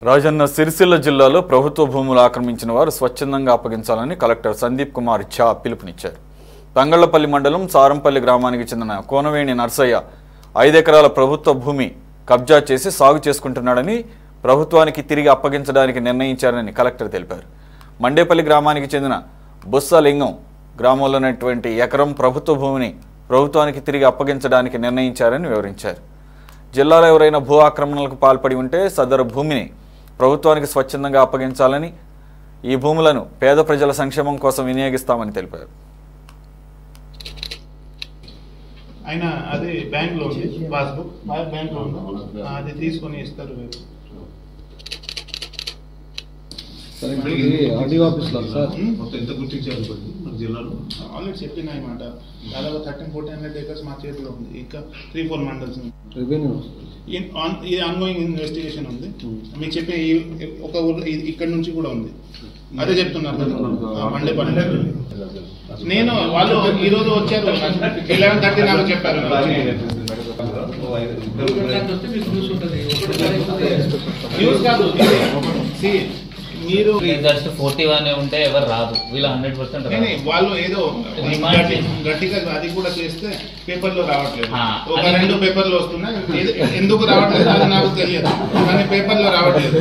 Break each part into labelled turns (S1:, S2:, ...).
S1: రాజన్న సిరిసిల్ల జిల్లాలో ప్రభుత్వ భూములు ఆక్రమించిన వారు స్వచ్ఛందంగా అప్పగించాలని కలెక్టర్ సందీప్ కుమార్ ఝా పిలుపునిచ్చారు. తంగళ్లపల్లి మండలం సారంపల్లి గ్రామానికి చెందిన కోనవేణి నర్సయ్య 5 ఎకరాల ప్రభుత్వ భూమి కబ్జా చేసి సాగు చేసుకుంటున్నాడని ప్రభుత్వానికి తిరిగి అప్పగించడానికి నిర్ణయించారని కలెక్టర్ తెలిపారు. మండేపల్లి గ్రామానికి చెందిన బుస్సలింగం గ్రామంలోనటువంటి ఎకరం ప్రభుత్వ భూమిని ప్రభుత్వానికి తిరిగి అప్పగించడానికి నిర్ణయించారని వివరించారు. జిల్లాలో ఎవరైనా భూ ఆక్రమణలకు పాల్పడి ఉంటే సదరు భూమిని ప్రభుత్వానికి స్వచ్ఛందంగా అప్పగించాలని, ఈ భూములను పేద ప్రజల సంక్షేమం కోసం వినియోగిస్తామని తెలిపారు.
S2: అయినా అది బ్యాంక్ లో ఉంది, పాస్బుక్ బ్యాంక్ లో ఉంది, అది తీసుకొని ఇస్తారు. ఆల్రెడీ చెప్పిన మాట దాదాపు 1300-1400 acres మా చేతిలో ఉంది. ఇంకా 3-4 మండల్స్ ఇది ఆన్గోయింగ్ ఇన్వెస్టిగేషన్ ఉంది. మీకు చెప్పే ఒక ఇక్కడ నుంచి కూడా ఉంది. అదే చెప్తున్నారు మండేపల్లి. నేను వాళ్ళు ఈ రోజు వచ్చారు 11:30 నాకు చెప్పారు. న్యూస్ కాదు, మీరు
S3: జస్ట్ 41 ఉంటే ఎవరు రాదు, వీళ్ళు 100%
S2: వాళ్ళు ఏదో గట్టిగా అది కూడా చేస్తే పేపర్లో రావట్లేదు. ఒక 2 పేపర్లు వస్తున్నాయి, ఎందుకు రావట్లేదు అది నాకు తెలియదు, కానీ పేపర్లో రావట్లేదు.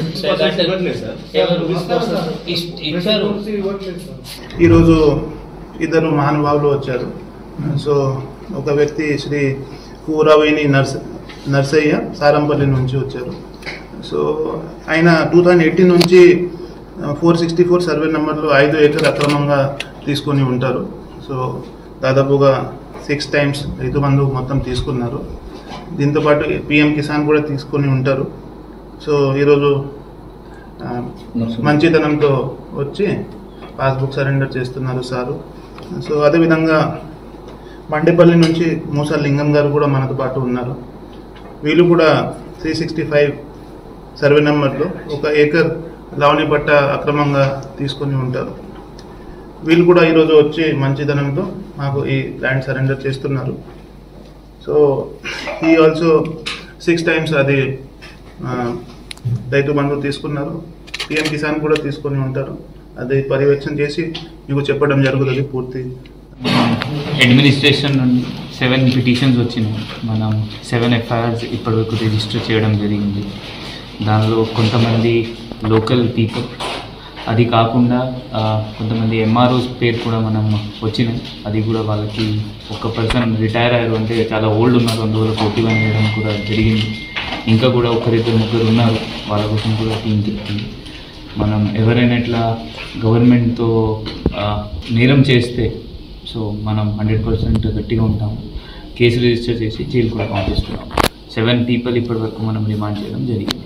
S2: ఈరోజు 2 మహానుభావులు వచ్చారు. సో ఒక వ్యక్తి శ్రీ కోనవేణి నర్సయ్య సారంపల్లి నుంచి వచ్చారు. సో ఆయన 2018 నుంచి 464 సర్వే నెంబర్లో 5 ఎకర్ అక్రమంగా తీసుకొని ఉంటారు. సో దాదాపుగా 6 times రైతు బంధు మొత్తం తీసుకున్నారు. దీంతోపాటు PM కిసాన్ కూడా తీసుకొని ఉంటారు. సో ఈరోజు మంచితనంతో వచ్చి పాస్బుక్ సరెండర్ చేస్తున్నారు సారు. సో అదేవిధంగా మండేపల్లి నుంచి మూసా లింగం గారు కూడా మనతో పాటు ఉన్నారు. వీళ్ళు కూడా 365 సర్వే నెంబర్లో 1 ఏకర్ లావణి పట్ట అక్రమంగా తీసుకొని ఉంటారు. వీళ్ళు కూడా ఈరోజు వచ్చి మంచితనంతో మాకు ఈ ల్యాండ్ సరెండర్ చేస్తున్నారు. సో ఈ ఆల్సో 6 times అది రైతు బంధు తీసుకున్నారు. PM కిసాన్ కూడా తీసుకొని ఉంటారు. అది పర్యవేక్షణ చేసి మీకు చెప్పడం జరుగుతుంది పూర్తి.
S3: అడ్మినిస్ట్రేషన్ నుండి 7 పిటిషన్స్ వచ్చినాయి. మనం 7 FIRs ఇప్పటివరకు రిజిస్టర్ చేయడం జరిగింది. దానిలో కొంతమంది లోకల్ పీపుల్, అది కాకుండా కొంతమంది MROs పేరు కూడా మనం వచ్చినాయి. అది కూడా వాళ్ళకి ఒక పర్సన్ రిటైర్ అయ్యారు, అంటే చాలా ఓల్డ్ ఉన్నారు, అందువల్ల 41 వేయడం కూడా జరిగింది. ఇంకా కూడా 1-2-3 ఉన్నారు, వాళ్ళ కోసం కూడా టీం చెప్తుంది. మనం ఎవరైనా ఇట్లా గవర్నమెంట్తో నేరం చేస్తే సో మనం 100% గట్టిగా ఉంటాము. కేసు రిజిస్టర్ చేసి జైలు కూడా పంపిస్తున్నాం. 7 people ఇప్పటి వరకు మనం రిమాండ్ చేయడం జరిగింది.